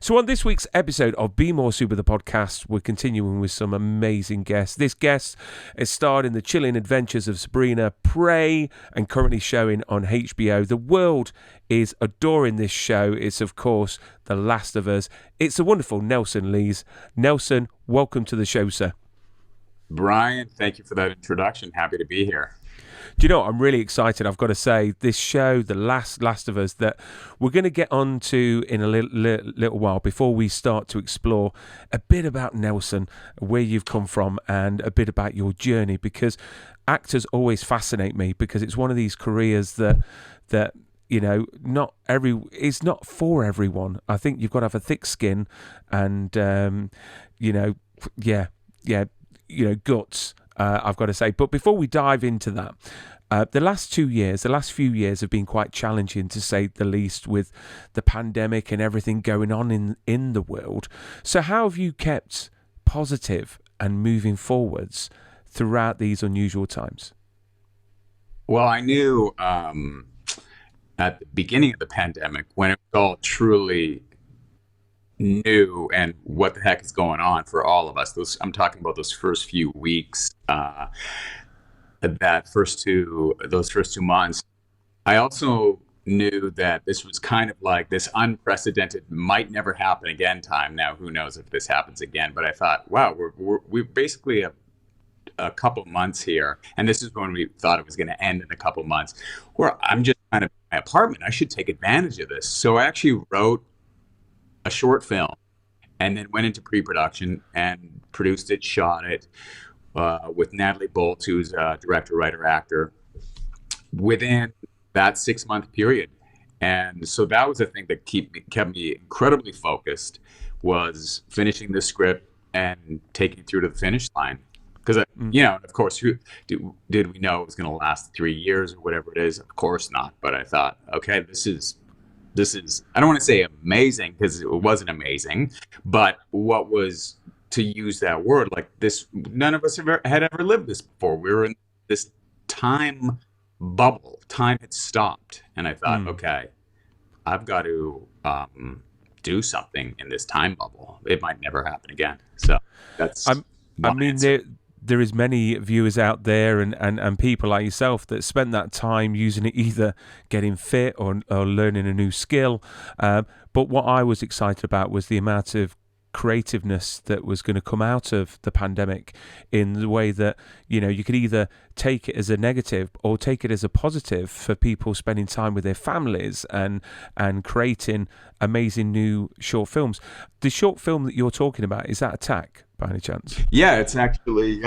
So on this week's episode of Be More Super, the podcast, we're continuing with some amazing guests. This guest is starred in the chilling adventures of Sabrina, Prey, and currently showing on HBO. The world is adoring this show. It's, of course, The Last of Us. It's the wonderful Nelson Leis. Nelson, welcome to the show, sir. Brian, thank you for that introduction. Happy to be here. Do you know what? I'm really excited. I've got to say, this show, The Last of Us, that we're going to get on to in a little while before we start to explore a bit about Nelson, where you've come from, and a bit about your journey, because actors always fascinate me, because it's one of these careers that you know, it's not for everyone. I think you've got to have a thick skin and, guts. I've got to say. But before we dive into that, the last few years have been quite challenging, to say the least, with the pandemic and everything going on in the world. So how have you kept positive and moving forwards throughout these unusual times? Well, I knew at the beginning of the pandemic, when it was all truly new and what the heck is going on for all of us. I'm talking about those first few weeks, those first 2 months. I also knew that this was kind of like this unprecedented, might never happen again time. Now, who knows if this happens again? But I thought, wow, we're basically a couple months here, and this is when we thought it was going to end in a couple months, where I'm just kind of in my apartment. I should take advantage of this. So I actually wrote a short film, and then went into pre-production and produced it, shot it with Natalie Bolt, who's a director, writer, actor, within that 6-month period. And so that was the thing that kept me incredibly focused, was finishing the script and taking it through to the finish line. Because, of course, did we know it was going to last 3 years or whatever it is? Of course not. But I thought, okay, this is, I don't want to say amazing, because it wasn't amazing, but what was, to use that word, like this, none of us had ever lived this before. We were in this time bubble. Time had stopped. And I thought, okay, I've got to do something in this time bubble. It might never happen again. So that's... There is many viewers out there and people like yourself that spent that time using it, either getting fit or learning a new skill. But what I was excited about was the amount of creativeness that was going to come out of the pandemic, in the way that, you know, you could either take it as a negative or take it as a positive for people spending time with their families and creating amazing new short films. The short film that you're talking about, is that Attack, by any chance? Yeah, it's actually...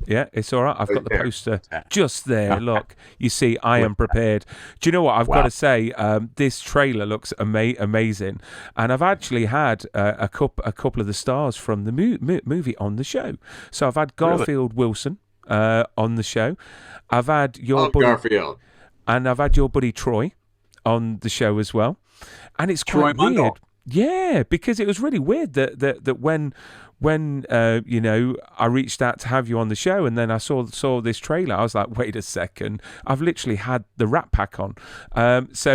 Yeah, it's all right. I've got the poster just there. Look, you see, I am prepared. Do you know what? I've got to say, this trailer looks amazing. And I've actually had a couple of the stars from the movie on the show. So I've had Garfield Wilson on the show. I've had your buddy Garfield. And I've had your buddy Troy on the show as well. And it's quite weird. Yeah, because it was really weird that when I reached out to have you on the show, and then I saw this trailer, I was like, wait a second, I've literally had the Rat Pack on,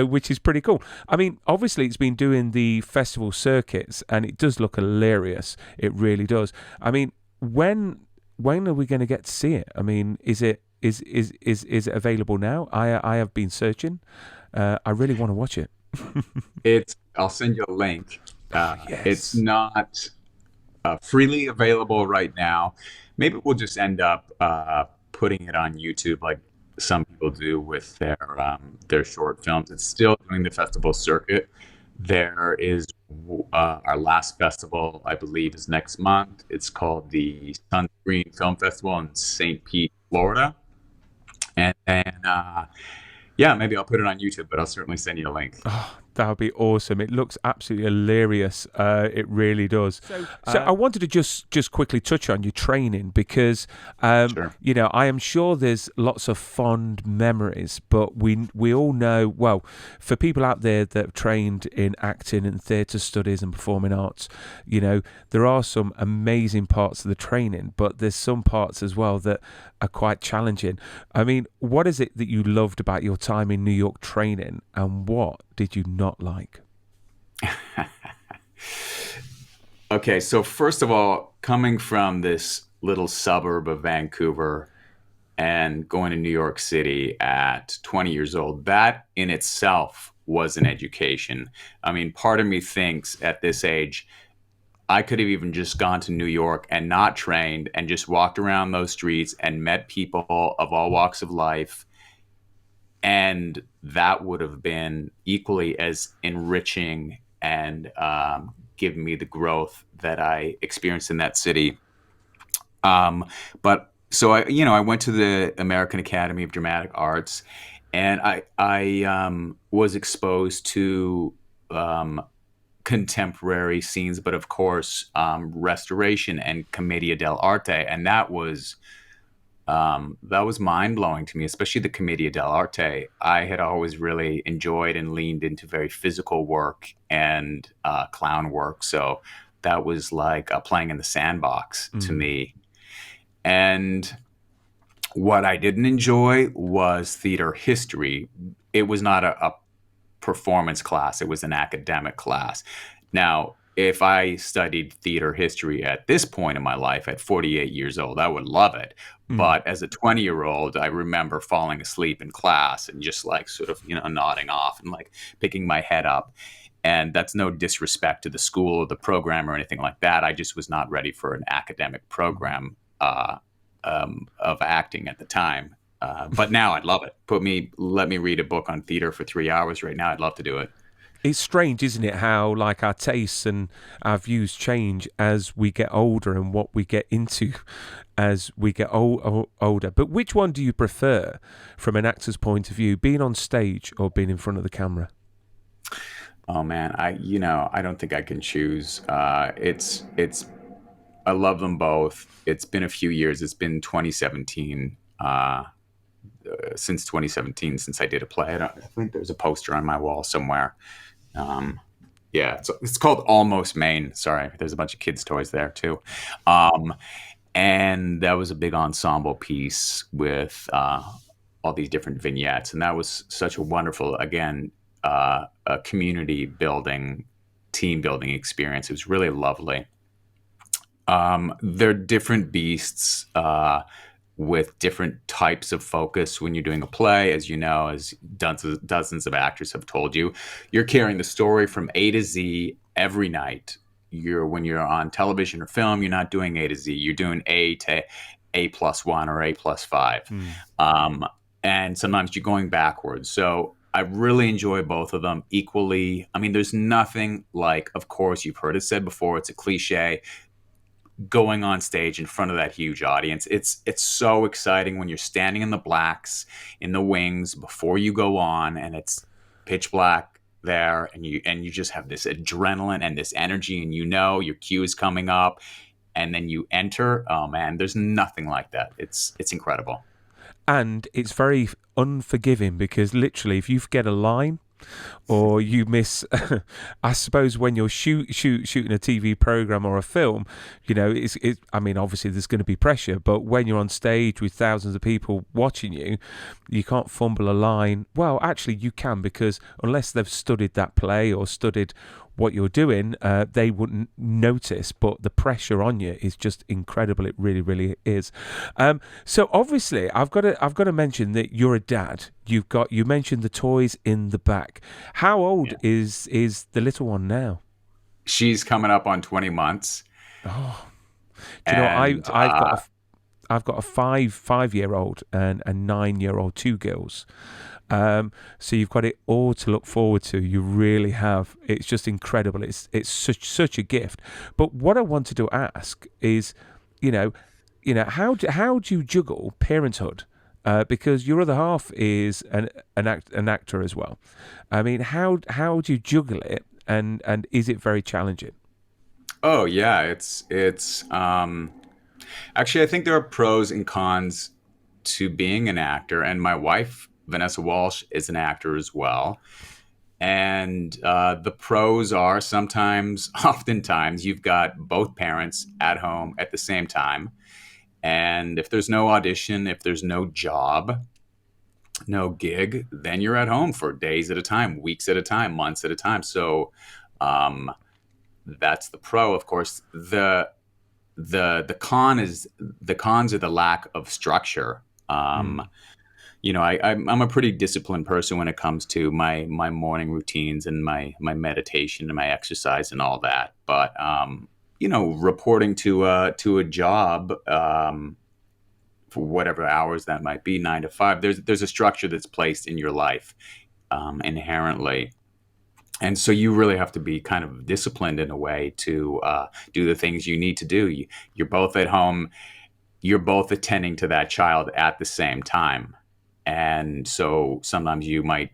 which is pretty cool. I mean, obviously it's been doing the festival circuits, and it does look hilarious. It really does. I mean, when are we going to get to see it? I mean, is it available now? I have been searching. I really want to watch it. I'll send you a link. Yes. It's not freely available right now. Maybe we'll just end up putting it on YouTube, like some people do with their short films. It's still doing the festival circuit. There is our last festival, I believe, is next month. It's called the Sunscreen Film Festival in St. Pete, Florida. And then, maybe I'll put it on YouTube, but I'll certainly send you a link. Oh, that would be awesome. It looks absolutely hilarious. It really does. So I wanted to just quickly touch on your training, because, Sure. I am sure there's lots of fond memories, but we all know, well, for people out there that have trained in acting and theatre studies and performing arts, there are some amazing parts of the training, but there's some parts as well that are quite challenging. I mean, what is it that you loved about your time in New York training, and what did you not like? Okay, so first of all, coming from this little suburb of Vancouver and going to New York City at 20 years old, that in itself was an education. I mean, part of me thinks at this age, I could have even just gone to New York and not trained and just walked around those streets and met people of all walks of life. And that would have been equally as enriching and given me the growth that I experienced in that city. Um, but so I went to the American Academy of Dramatic Arts, and I was exposed to um, contemporary scenes, but of course, restoration and commedia dell'arte, and that was mind blowing to me, especially the commedia dell'arte. I had always really enjoyed and leaned into very physical work and clown work, so that was like playing in the sandbox to Mm. me. And what I didn't enjoy was theater history. It was not a performance class, it was an academic class. Now, if I studied theater history at this point in my life, at 48 years old, I would love it. Mm. But as a 20-year-old, I remember falling asleep in class and just like sort of, nodding off and like picking my head up. And that's no disrespect to the school or the program or anything like that. I just was not ready for an academic program of acting at the time. But now I'd love it. Let me read a book on theater for 3 hours right now. I'd love to do it. It's strange, isn't it, how like our tastes and our views change as we get older and what we get into as we get older. But which one do you prefer from an actor's point of view, being on stage or being in front of the camera? Oh man, I don't think I can choose. It's I love them both. It's been a few years. It's been 2017. Since 2017, since I did a play. I think there's a poster on my wall somewhere. Um, yeah, it's called Almost Maine. Sorry, there's a bunch of kids' toys there too. Um, and that was a big ensemble piece with all these different vignettes, and that was such a wonderful, again, a community building, team building experience. It was really lovely. They're different beasts with different types of focus when you're doing a play. As you know, as dozens of actors have told you, you're carrying the story from A to Z every night. When you're on television or film, you're not doing A to Z. You're doing A to A+1 or A+5. Mm. And sometimes you're going backwards. So I really enjoy both of them equally. I mean, there's nothing like, of course, you've heard it said before, it's a cliche, going on stage in front of that huge audience. It's so exciting when you're standing in the blacks, in the wings before you go on, and it's pitch black there, and you just have this adrenaline and this energy, and your cue is coming up, and then you enter. Oh man, there's nothing like that. It's incredible. And it's very unforgiving because literally, if you forget a line or you miss, I suppose when you're shooting a TV program or a film, I mean, obviously there's going to be pressure, but when you're on stage with thousands of people watching you, you can't fumble a line. Well, actually you can, because unless they've studied that play or studied what you're doing, they wouldn't notice. But the pressure on you is just incredible. It really, really is. So obviously, I've got to mention that you're a dad. You mentioned the toys in the back. How old Yeah. is the little one now? She's coming up on 20 months. Oh, do you know And I've got a five-year old and a 9-year old, two girls. So you've got it all to look forward to. You really have. It's just incredible. It's such a gift. But what I wanted to ask is, you know, how do you juggle parenthood? Because your other half is an actor as well. I mean, how do you juggle it? And is it very challenging? oh yeah, it's actually, I think there are pros and cons to being an actor, and my wife, Vanessa Walsh, is an actor as well. And the pros are sometimes, oftentimes, you've got both parents at home at the same time. And if there's no audition, if there's no job, no gig, then you're at home for days at a time, weeks at a time, months at a time. So um, that's the pro. Of course, the cons are the lack of structure. Mm. I'm a pretty disciplined person when it comes to my morning routines and my meditation and my exercise and all that. But reporting to a job, for whatever hours that might be, 9 to 5. There's a structure that's placed in your life, inherently, and so you really have to be kind of disciplined in a way to do the things you need to do. You're both at home. You're both attending to that child at the same time. And so sometimes you might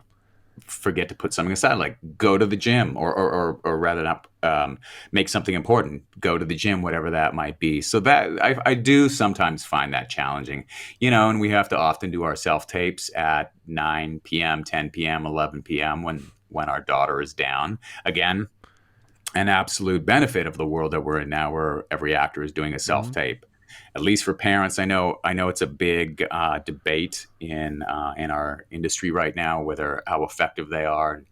forget to put something aside, like go to the gym, or rather not, make something important, go to the gym, whatever that might be. So that I do sometimes find that challenging, and we have to often do our self tapes at 9 p.m., 10 p.m., 11 p.m. when our daughter is down. Again, an absolute benefit of the world that we're in now, where every actor is doing a self tape. At least for parents, I know it's a big debate in our industry right now, whether how effective they are,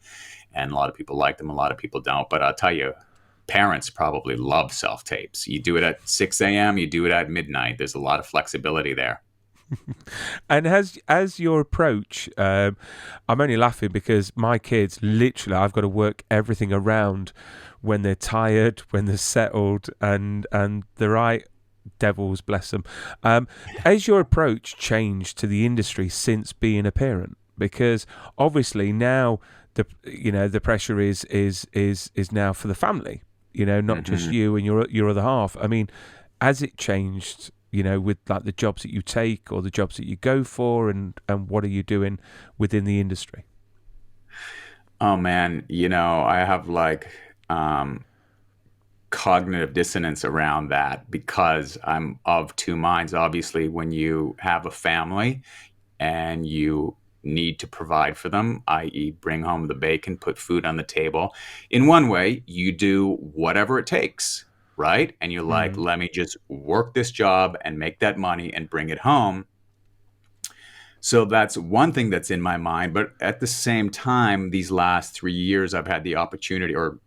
and a lot of people like them, a lot of people don't. But I'll tell you, parents probably love self tapes. You do it at 6 a.m., you do it at midnight. There's a lot of flexibility there. And as your approach, I'm only laughing because my kids, literally, I've got to work everything around when they're tired, when they're settled, and the right devils, bless them. Has your approach changed to the industry since being a parent? Because obviously now the pressure is now for the family. Not just you and your other half. I mean, has it changed? With like the jobs that you take or the jobs that you go for, and what are you doing within the industry? Oh man, I have like cognitive dissonance around that, because I'm of two minds. Obviously, when you have a family and you need to provide for them, i.e., bring home the bacon, put food on the table, in one way, you do whatever it takes, right? And you're like, let me just work this job and make that money and bring it home. So that's one thing that's in my mind. But at the same time, these last 3 years, I've had the opportunity, or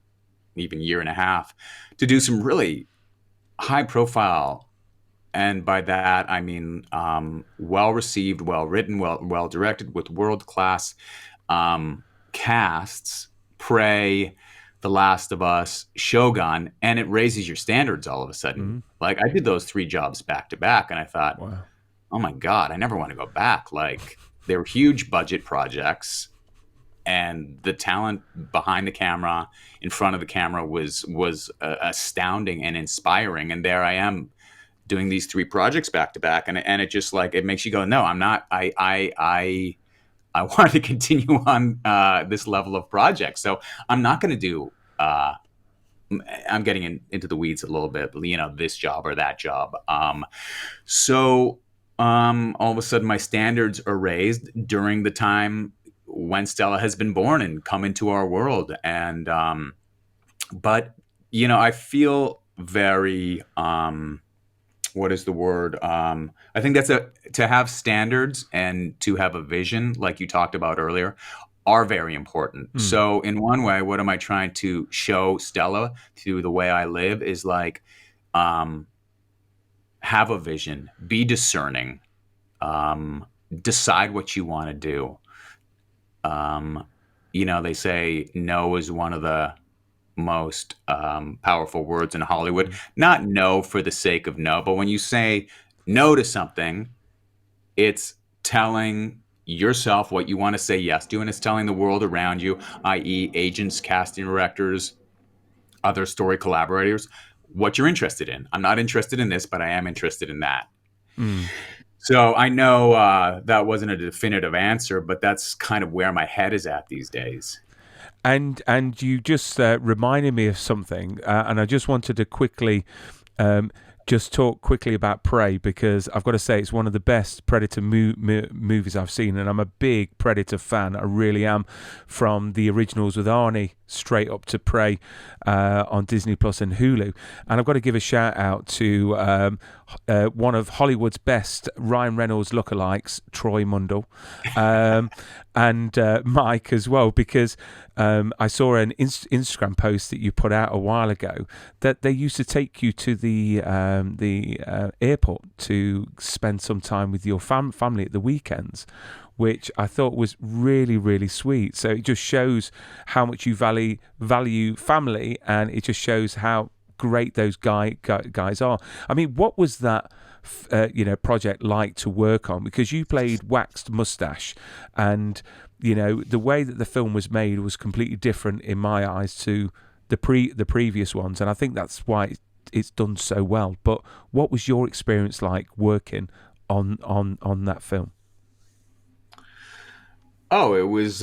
even year and a half, to do some really high profile, and by that I mean well received, well written, well directed, with world class casts. Prey, The Last of Us, Shogun, and it raises your standards all of a sudden. Like, I did those 3 jobs back to back, and I thought, Wow. oh my God, I never want to go back. Like, they were huge budget projects, and the talent behind the camera, in front of the camera, was astounding and inspiring. And there I am doing these 3 projects back to back, and it just, like, it makes you go, no, I'm not. I want to continue on this level of projects, so I'm not going to do. I'm getting into the weeds a little bit, this job or that job. So all of a sudden, my standards are raised during the time when Stella has been born and come into our world. And but I feel very what is the word? I think to have standards and to have a vision, like you talked about earlier, are very important. So in one way, what am I trying to show Stella through the way I live is like, have a vision, be discerning, decide what you want to do. They say no is one of the most powerful words in Hollywood. Not no for the sake of no, but when you say no to something, it's telling yourself what you want to say yes to, and it's telling the world around you, i.e., agents, casting directors, other story collaborators, what you're interested in. I'm not interested in this, but I am interested in that. So I know that wasn't a definitive answer, but that's kind of where my head is at these days. And you just reminded me of something, and I just wanted to quickly just talk quickly about Prey, because I've got to say it's one of the best Predator movies I've seen, and I'm a big Predator fan. I really am, from the originals with Arnie straight up to Prey on Disney Plus and Hulu. And I've got to give a shout out to one of Hollywood's best Ryan Reynolds lookalikes, Troy Mundell, and Mike as well, because I saw an Instagram post that you put out a while ago that they used to take you to the airport to spend some time with your family at the weekends, which I thought was really, really sweet. So it just shows how much you value family, and it just shows how great those guys are. I mean, what was that project like to work on? Because you played Waxed Mustache, and the way that the film was made was completely different in my eyes to the previous ones, and I think that's why it's done so well. But what was your experience like working on that film? Oh, it was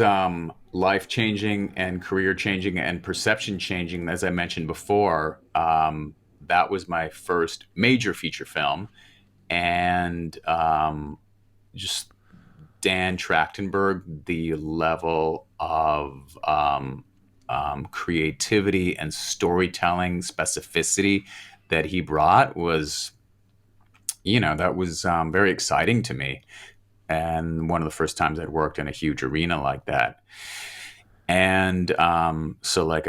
life changing and career changing and perception changing. As I mentioned before, that was my first major feature film, and just Dan Trachtenberg, the level of creativity and storytelling specificity that he brought was, that was very exciting to me. And one of the first times I'd worked in a huge arena like that. And so, like,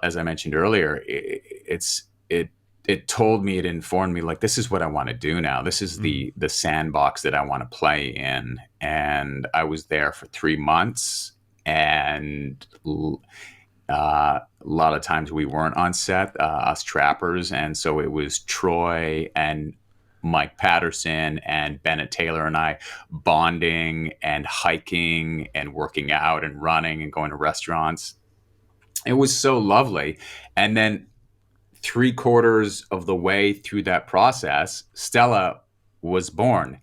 as I mentioned earlier, it told me, it informed me, like, this is what I want to do now. This is the sandbox that I want to play in. And I was there for 3 months, and a lot of times we weren't on set, us trappers. And so it was Troy and Mike Patterson and Bennett Taylor and I bonding and hiking and working out and running and going to restaurants. It was so lovely. And then 3/4 of the way through that process, Stella was born.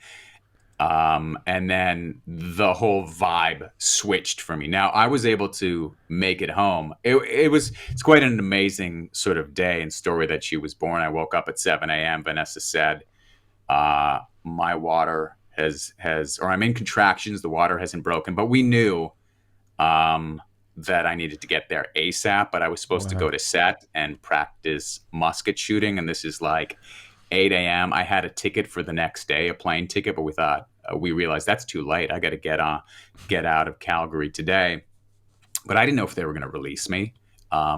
And then the whole vibe switched for me. Now I was able to make it home. It's quite an amazing sort of day and story that she was born. I woke up at 7 a.m. Vanessa said, my water or I'm in contractions. The water hasn't broken, but we knew, that I needed to get there ASAP, but I was supposed to go to set and practice musket shooting. And this is like 8 a.m. I had a ticket for the next day, a plane ticket, but we realized that's too late. I got to get out of Calgary today. But I didn't know if they were going to release me.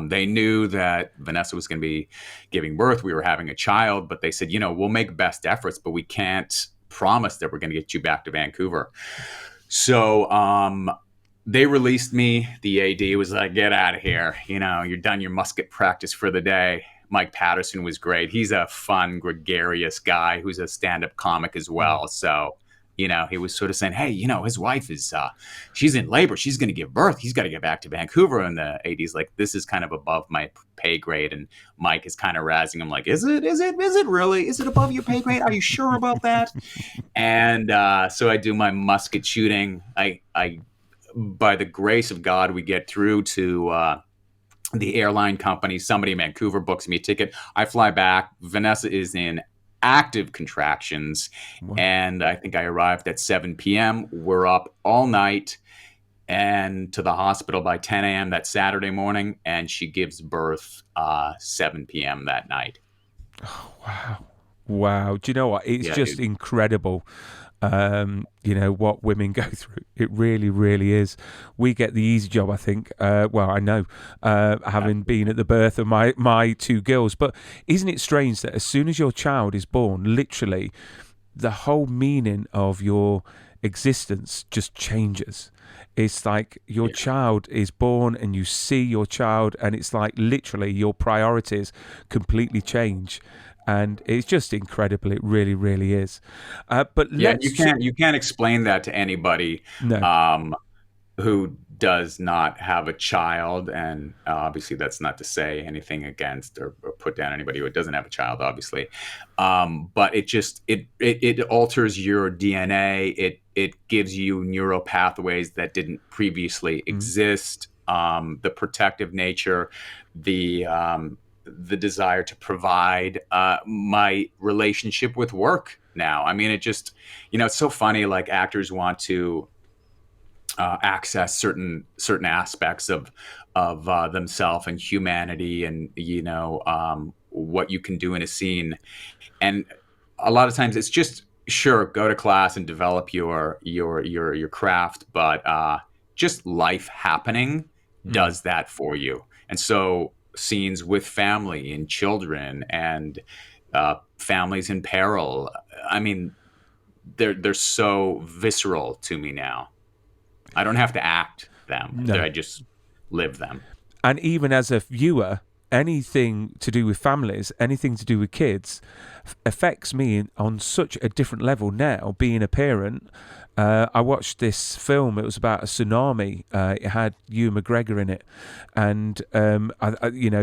They knew that Vanessa was going to be giving birth. We were having a child, but they said, we'll make best efforts, but we can't promise that we're going to get you back to Vancouver. So they released me. The AD was like, get out of here. You're done your musket practice for the day. Mike Patterson was great. He's a fun, gregarious guy who's a stand-up comic as well. So, he was sort of saying, hey, his wife is, she's in labor. She's going to give birth. He's got to get back to Vancouver. And the AD's like, this is kind of above my pay grade. And Mike is kind of razzing him like, is it really? Is it above your pay grade? Are you sure about that? And so I do my musket shooting. I by the grace of God, we get through to the airline company. Somebody in Vancouver books me a ticket. I fly back. Vanessa is in active contractions. Wow. And I think I arrived at 7 p.m. We're up all night and to the hospital by 10 a.m. that Saturday morning. And she gives birth 7 p.m. that night. Oh, wow. Wow. Do you know what? It's just incredible. What women go through. It really, really is. We get the easy job, I think. I know, having been at the birth of my 2 girls. But isn't it strange that as soon as your child is born, literally, the whole meaning of your existence just changes? It's like your child is born and you see your child, and it's like literally your priorities completely change. And it's just incredible. It really, really is. But you can't explain that to anybody who does not have a child. And obviously, that's not to say anything against or put down anybody who doesn't have a child, obviously. But it alters your DNA. It gives you neural pathways that didn't previously exist. The protective nature, the the desire to provide, my relationship with work now. I mean, it just, it's so funny. Like, actors want to access certain aspects of themselves and humanity, and what you can do in a scene. And a lot of times it's just, sure, go to class and develop your craft, but just life happening Mm. does that for you. And so scenes with family and children and families in peril, I mean, they're so visceral to me now. I don't have to act them. No. I just live them. And even as a viewer, anything to do with families, anything to do with kids, affects me on such a different level now. Being a parent, I watched this film. It was about a tsunami. It had Ewan McGregor in it, and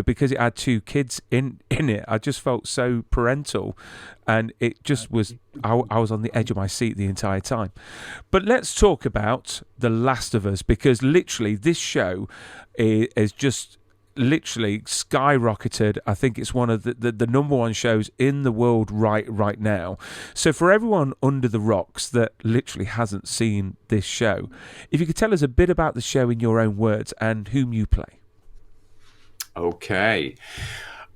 because it had two kids in it, I just felt so parental, and it just was. I was on the edge of my seat the entire time. But let's talk about The Last of Us, because literally this show is just literally skyrocketed. I think it's one of the number one shows in the world right now. So for everyone under the rocks that literally hasn't seen this show, if you could tell us a bit about the show in your own words and whom you play. Okay.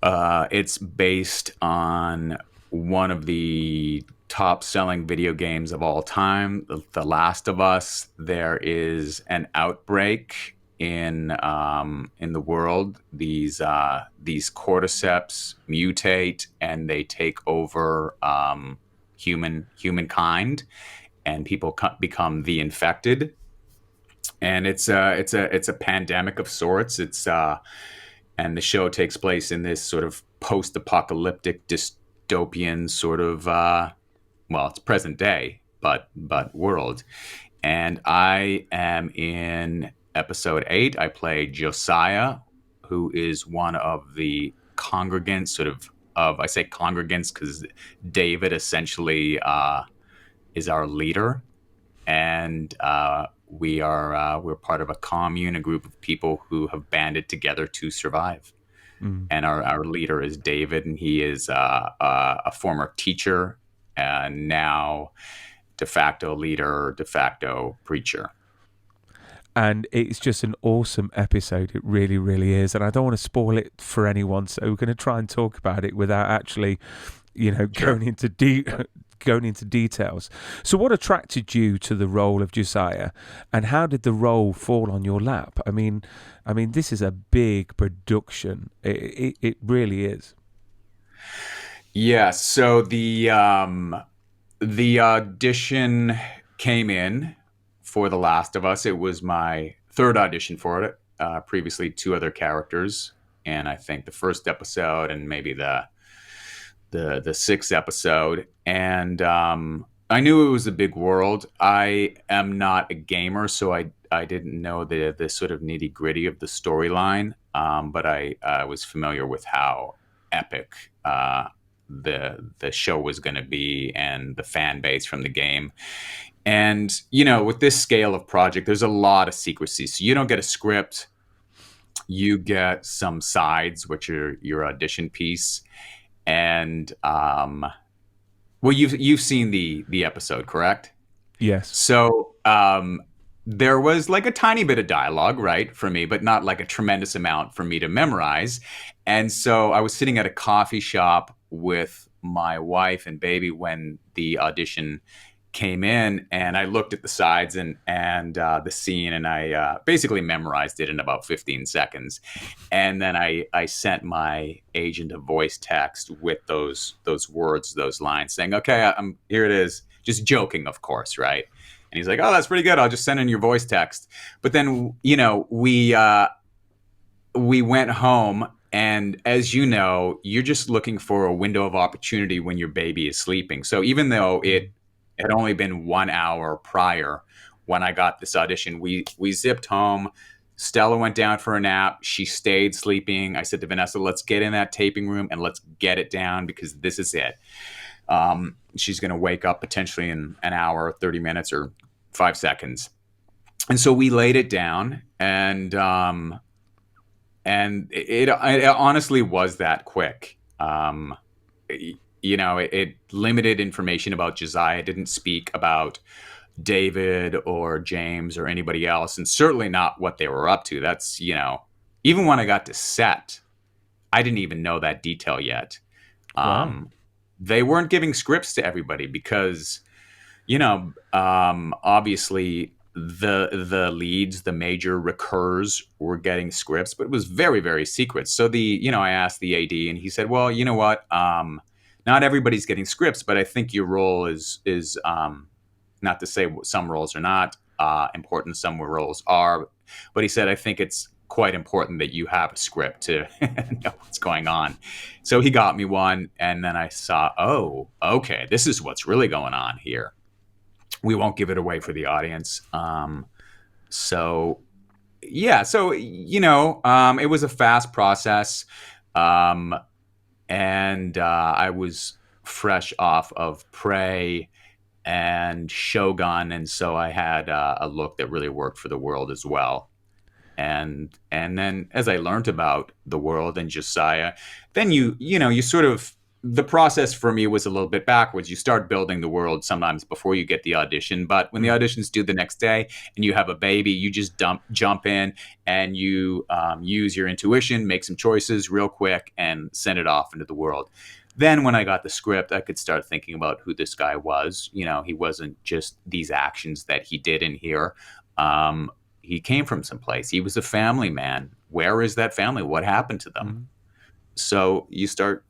It's based on one of the top selling video games of all time, The Last of Us. There is an outbreak in the world. These cordyceps mutate and they take over humankind, and people become the infected. And it's a pandemic of sorts. And the show takes place in this sort of post-apocalyptic dystopian sort of it's present day, but world. And I am in episode 8. I play Josiah, who is one of the congregants, I say congregants because David essentially is our leader, and we're part of a commune, a group of people who have banded together to survive. Mm. And our leader is David, and he is a former teacher, and now de facto leader, de facto preacher. And it's just an awesome episode. It really, really is. And I don't want to spoil it for anyone, so we're going to try and talk about it without actually, Sure. going into details. So what attracted you to the role of Josiah, and how did the role fall on your lap? I mean, this is a big production. It really is. Yeah. So the audition came in for The Last of Us. It was my third audition for it. Previously, 2 other characters, and I think the first episode and maybe the 6th episode. And I knew it was a big world. I am not a gamer, so I didn't know the sort of nitty gritty of the storyline. But I was familiar with how epic the show was going to be, and the fan base from the game. And, with this scale of project, there's a lot of secrecy. So you don't get a script. You get some sides, which are your audition piece. And, you've seen the episode, correct? Yes. So there was like a tiny bit of dialogue, right, for me, but not like a tremendous amount for me to memorize. And so I was sitting at a coffee shop with my wife and baby when the audition came in, and I looked at the sides and the scene, and I basically memorized it in about 15 seconds. And then I sent my agent a voice text with those words, those lines, saying, okay, here it is. Just joking, of course, right? And he's like, oh, that's pretty good. I'll just send in your voice text. But then, we went home, and as you know, you're just looking for a window of opportunity when your baby is sleeping. So even though it had only been 1 hour prior when I got this audition, we zipped home. Stella went down for a nap. She stayed sleeping. I said to Vanessa, let's get in that taping room and let's get it down, because this is it. She's going to wake up potentially in an hour, 30 minutes, or 5 seconds. And so we laid it down, and and it honestly was that quick. It limited information about Josiah. It didn't speak about David or James or anybody else, and certainly not what they were up to. That's, even when I got to set, I didn't even know that detail yet. Wow. They weren't giving scripts to everybody because, obviously the leads, the major recurs were getting scripts, but it was very, very secret. So I asked the AD, and he said, "Well, you know what? Not everybody's getting scripts, but I think your role is not to say some roles are not important, some roles are, but he said, I think it's quite important that you have a script to know what's going on." So he got me one, and then I saw, oh, okay, this is what's really going on here. We won't give it away for the audience. So yeah, so it was a fast process, and I was fresh off of Prey and Shogun, and so I had a look that really worked for the world as well. And then as I learned about the world and Josiah, then you sort of, the process for me was a little bit backwards. You start building the world sometimes before you get the audition, but when the audition's due the next day and you have a baby, you just jump in and you use your intuition, make some choices real quick, and send it off into the world. Then when I got the script, I could start thinking about who this guy was. He wasn't just these actions that he did in here. He came from someplace. He was a family man. Where is that family? What happened to them? Mm-hmm. So you start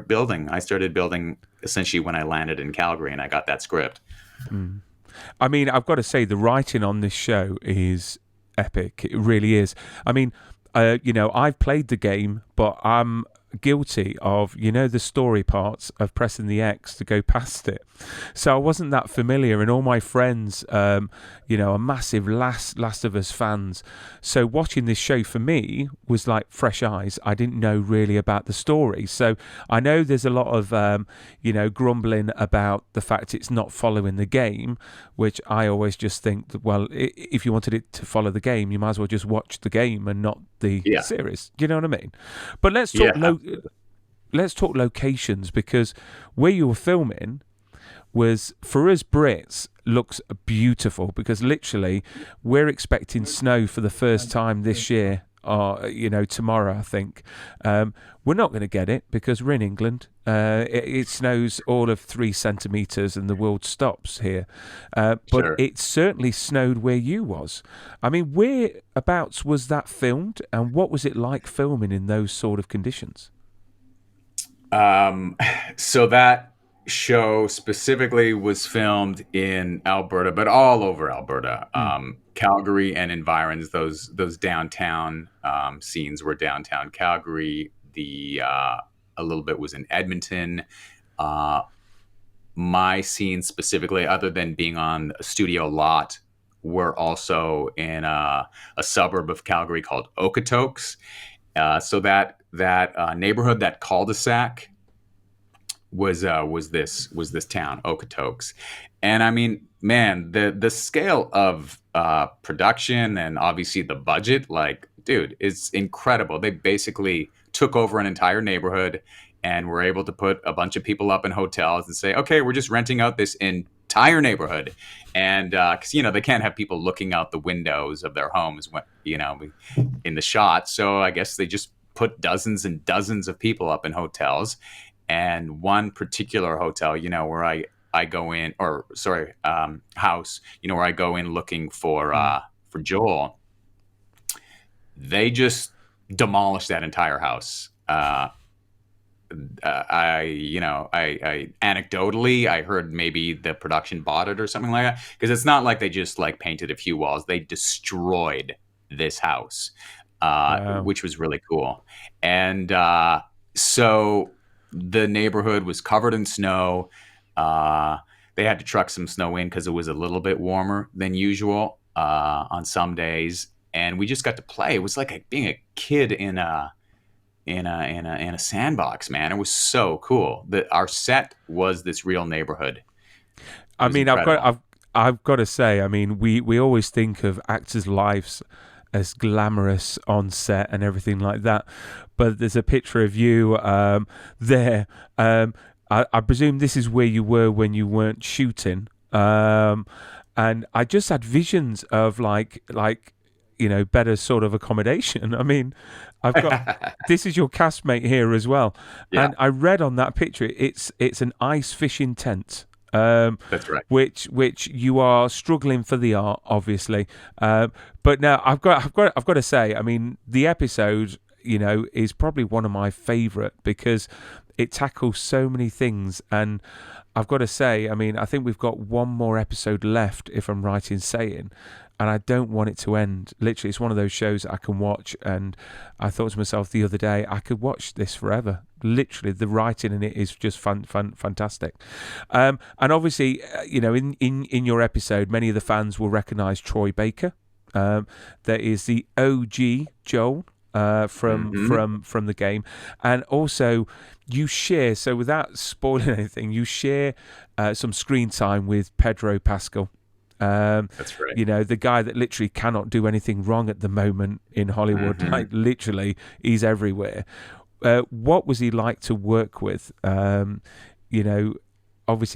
building. I started building essentially when I landed in Calgary and I got that script. Mm. I mean, I've got to say the writing on this show is epic. It really is. I mean, I've played the game, but I'm guilty of the story parts of pressing the X to go past it, so I wasn't that familiar, and all my friends are massive Last of Us fans, so watching this show for me was like fresh eyes. I didn't know really about the story, so I know there's a lot of grumbling about the fact it's not following the game, which I always just think that, well, if you wanted it to follow the game, you might as well just watch the game and not the series. Do you know what I mean? But let's talk let's talk locations, because where you were filming was, for us Brits, looks beautiful, because literally we're expecting snow for the first time this year, or tomorrow, I think. We're not going to get it because we're in England. It snows all of 3 centimetres and the world stops here. But sure, it certainly snowed where you was. I mean, whereabouts was that filmed, and what was it like filming in those sort of conditions? So that show specifically was filmed in Alberta, but all over Alberta. Calgary and environs, those downtown scenes were downtown Calgary. A little bit was in Edmonton. My scenes specifically, other than being on a studio lot, were also in a suburb of Calgary called Okotoks. So that neighborhood, that cul-de-sac, was this town, Okotoks. And I mean, man, the scale of production and obviously the budget, like, dude, it's incredible. They basically took over an entire neighborhood and were able to put a bunch of people up in hotels and say, okay, we're just renting out this entire neighborhood. And because they can't have people looking out the windows of their homes when in the shot. So I guess they just put dozens and dozens of people up in hotels. And one particular hotel, where I go in, or sorry, house, where I go in looking for Joel, they just demolished that entire house. I anecdotally, I heard maybe the production bought it or something like that, because it's not like they just like painted a few walls. They destroyed this house, wow, which was really cool. And so the neighborhood was covered in snow. They had to truck some snow in because it was a little bit warmer than usual on some days, and we just got to play. It was like being a kid in a sandbox, man. It was so cool. Our set was this real neighborhood. I mean, incredible. I've got to say, I mean, we always think of actors' lives as glamorous on set and everything like that. But there's a picture of you there. I presume this is where you were when you weren't shooting. And I just had visions of like better sort of accommodation. I mean, I've got this is your castmate here as well, Yeah, and I read on that picture it's an ice fishing tent. that's right. Which you are struggling for the art, obviously. But now I've got to say, I mean, the episode, is probably one of my favourite because it tackles so many things. And I've got to say, I mean, I think we've got one more episode left, if I'm right in saying, and I don't want it to end. Literally, it's one of those shows that I can watch, and I thought to myself the other day, I could watch this forever. Literally, the writing in it is just fantastic. And obviously, in your episode, many of the fans will recognise Troy Baker. There is the OG Joel from the game, and also you share. So without spoiling anything, you share some screen time with Pedro Pascal. That's right. The guy that literally cannot do anything wrong at the moment in Hollywood. Like literally, he's everywhere. What was he like to work with? Obviously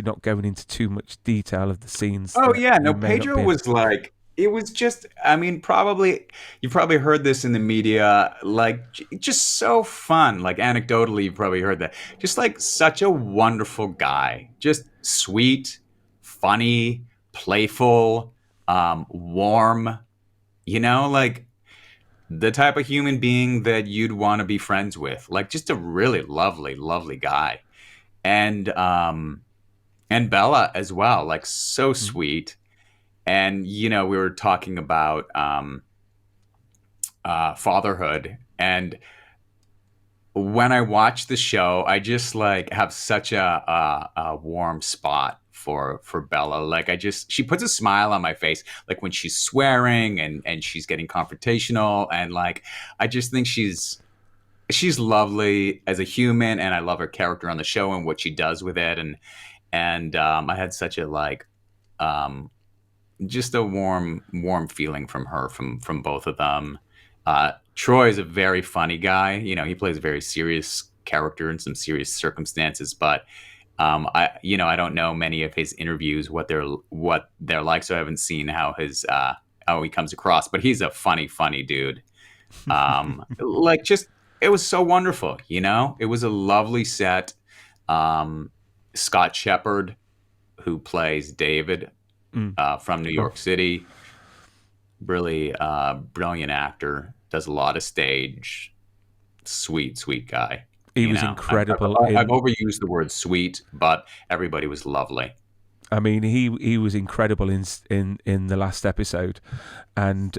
not going into too much detail of the scenes. Oh yeah, no, Pedro was like, it was just, I mean, you probably heard this in the media, like just so fun. Like anecdotally, you've probably heard that. Just like such a wonderful guy, just sweet, funny, playful, warm. Like the type of human being that you'd want to be friends with. Like just a really lovely, lovely guy, and Bella as well. Like so sweet. And we were talking about fatherhood, and when I watch the show, I just like have such a warm spot for Bella. Like she puts a smile on my face, like when she's swearing and she's getting confrontational, and like I just think she's lovely as a human, and I love her character on the show and what she does with it, and I had such a like just a warm feeling from her, from both of them. Troy is a very funny guy. He plays a very serious character in some serious circumstances, but I don't know many of his interviews, what they're like, so I haven't seen how he comes across, but he's a funny dude. Like just, it was so wonderful. It was a lovely set. Scott Shepherd, who plays David, from New York City, really brilliant actor, does a lot of stage, sweet guy. He was incredible. I've overused the word sweet, but everybody was lovely. I mean, he was incredible in the last episode, and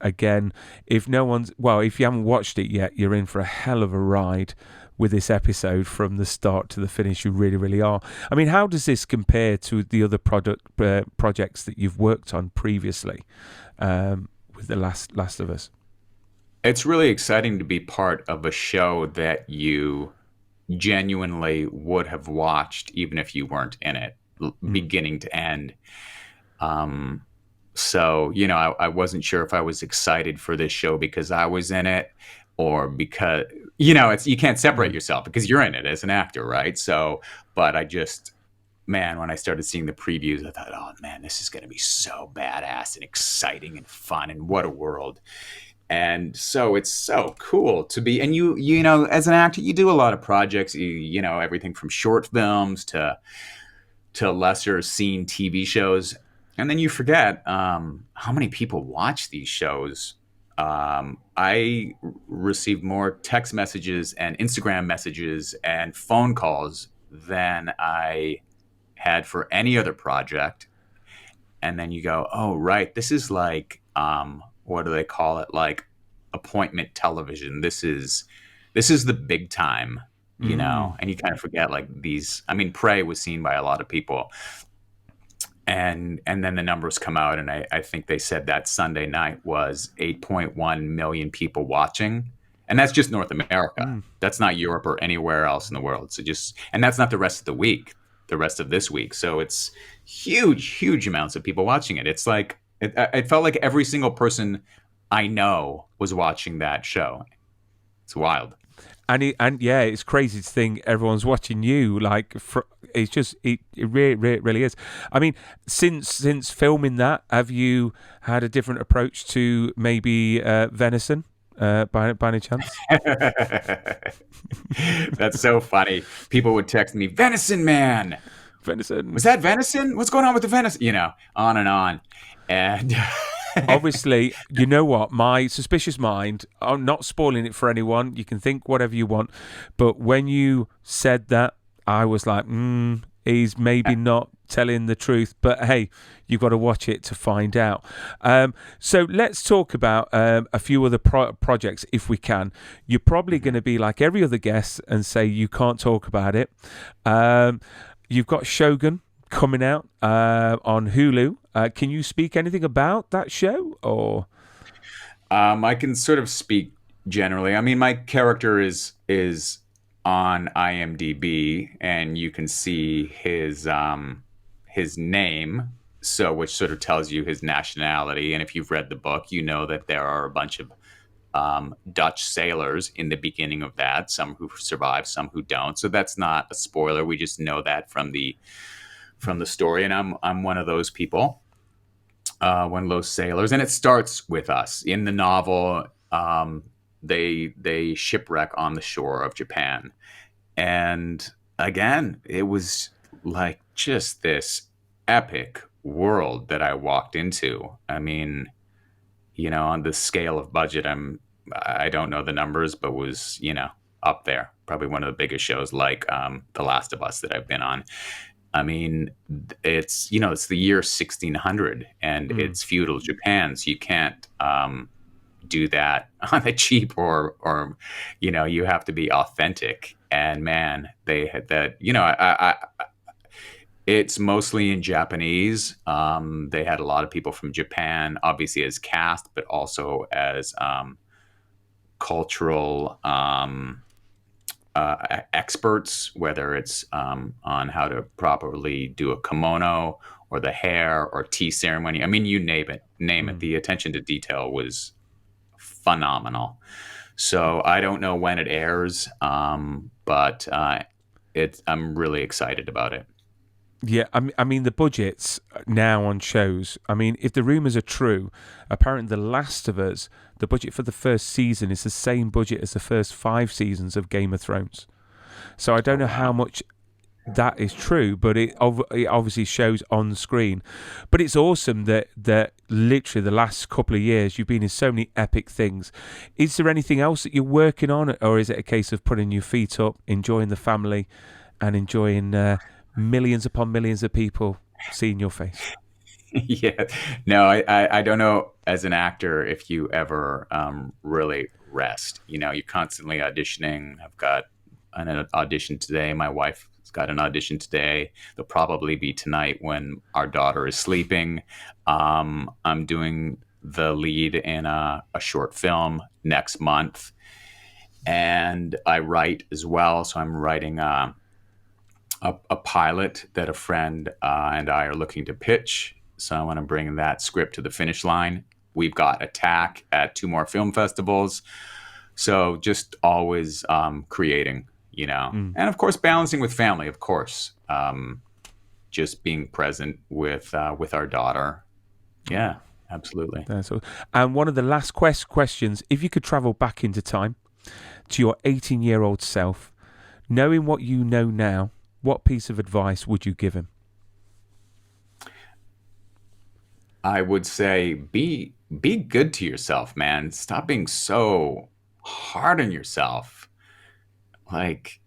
again, if you haven't watched it yet, you're in for a hell of a ride with this episode from the start to the finish. You really, really are. I mean, how does this compare to the other projects that you've worked on previously with The Last of Us? It's really exciting to be part of a show that you genuinely would have watched even if you weren't in it, beginning to end. So, I wasn't sure if I was excited for this show because I was in it, or because, you can't separate yourself because you're in it as an actor, right? So, but man, when I started seeing the previews, I thought, oh man, this is going to be so badass and exciting and fun, and what a world. And so it's so cool to be, and as an actor, you do a lot of projects, everything from short films to lesser seen TV shows. And then you forget how many people watch these shows. I received more text messages and Instagram messages and phone calls than I had for any other project. And then you go, oh, right, this is like, what do they call it? Like appointment television. This is the big time, and you kind of forget like these. I mean, Prey was seen by a lot of people. And then the numbers come out, and I think they said that Sunday night was 8.1 million people watching. And that's just North America. That's not Europe or anywhere else in the world. So and that's not the rest of the week, the rest of this week. So it's huge amounts of people watching it. It's like, it felt like every single person I know was watching that show. It's wild. And yeah, it's crazy to think everyone's watching you. It's just it really is. I mean, since filming that, have you had a different approach to maybe venison by any chance? That's so funny. People would text me, "Venison man, Venison. was that venison? What's going on with the venison?" On and on. And Obviously, you know what? My suspicious mind, I'm not spoiling it for anyone. You can think whatever you want. But when you said that, I was like, he's maybe not telling the truth. But hey, you've got to watch it to find out. So let's talk about a few other projects if we can. You're probably going to be like every other guest and say you can't talk about it. You've got Shogun coming out on Hulu. Can you speak anything about that show, or? I can sort of speak generally. I mean, my character is on IMDb, and you can see his name, so which sort of tells you his nationality. And if you've read the book, you know that there are a bunch of Dutch sailors in the beginning of that. Some who survive, some who don't. So that's not a spoiler. We just know that from the story, and I'm one of those people. One of those sailors, and it starts with us in the novel. They shipwreck on the shore of Japan, and again, it was like just this epic world that I walked into. I mean, on the scale of budget, I don't know the numbers, but was up there, probably one of the biggest shows like The Last of Us that I've been on. I mean, it's the year 1600 and it's feudal Japan, so you can't do that on the cheap, or you have to be authentic. And man, they had that. It's mostly in Japanese. They had a lot of people from Japan, obviously as cast, but also as cultural. Experts, whether it's on how to properly do a kimono or the hair or tea ceremony. I mean, you name it. The attention to detail was phenomenal. So I don't know when it airs, but I'm really excited about it. Yeah, I mean the budgets now on shows. I mean, if the rumors are true, apparently The Last of Us, the budget for the first season is the same budget as the first 5 seasons of Game of Thrones. So I don't know how much that is true, but it obviously shows on screen. But it's awesome that literally the last couple of years you've been in so many epic things. Is there anything else that you're working on, or is it a case of putting your feet up, enjoying the family, and enjoying millions upon millions of people seeing your face? Yeah, no, I don't know as an actor if you ever really rest. You're constantly auditioning. I've got an audition today. My wife has got an audition today. There'll probably be tonight when our daughter is sleeping. I'm doing the lead in a short film next month, and I write as well. So I'm writing a pilot that a friend and I are looking to pitch. So I want to bring that script to the finish line. We've got Attack at 2 more film festivals. So just always creating, and of course balancing with family, of course. Just being present with our daughter. Yeah, absolutely. And one of the last questions: if you could travel back into time to your 18-year-old self, knowing what you know now, what piece of advice would you give him? I would say be good to yourself, man. Stop being so hard on yourself. Like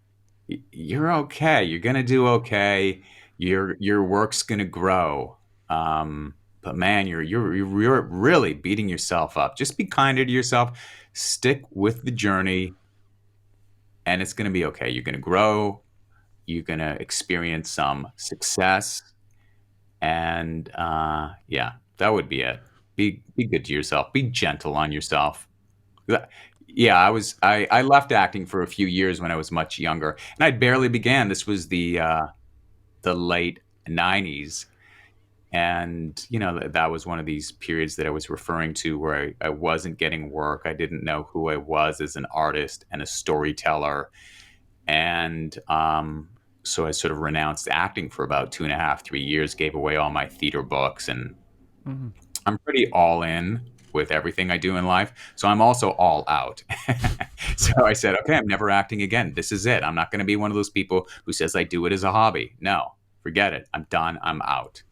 you're okay. You're gonna do okay. Your work's gonna grow. But man, you're really beating yourself up. Just be kinder to yourself. Stick with the journey, and it's gonna be okay. You're gonna grow. You're gonna experience some success, and yeah, that would be it. Be good to yourself. Be gentle on yourself. Yeah, I left acting for a few years when I was much younger, and I barely began. This was the late '90s, And, that was one of these periods that I was referring to where I wasn't getting work. I didn't know who I was as an artist and a storyteller. And so I sort of renounced acting for about 2.5, 3 years, gave away all my theater books. And I'm pretty all in with everything I do in life. So I'm also all out. So I said, okay, I'm never acting again. This is it. I'm not going to be one of those people who says I do it as a hobby. No, forget it. I'm done. I'm out.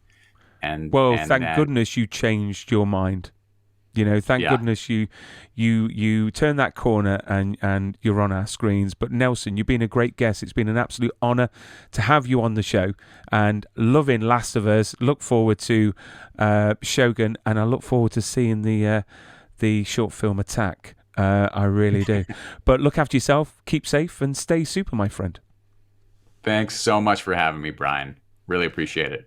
And thank goodness you changed your mind. Thank goodness you turned that corner and you're on our screens. But Nelson, you've been a great guest. It's been an absolute honor to have you on the show, and loving Last of Us. Look forward to Shogun, and I look forward to seeing the short film Attack. I really do. But look after yourself, keep safe, and stay super, my friend. Thanks so much for having me, Brian. Really appreciate it.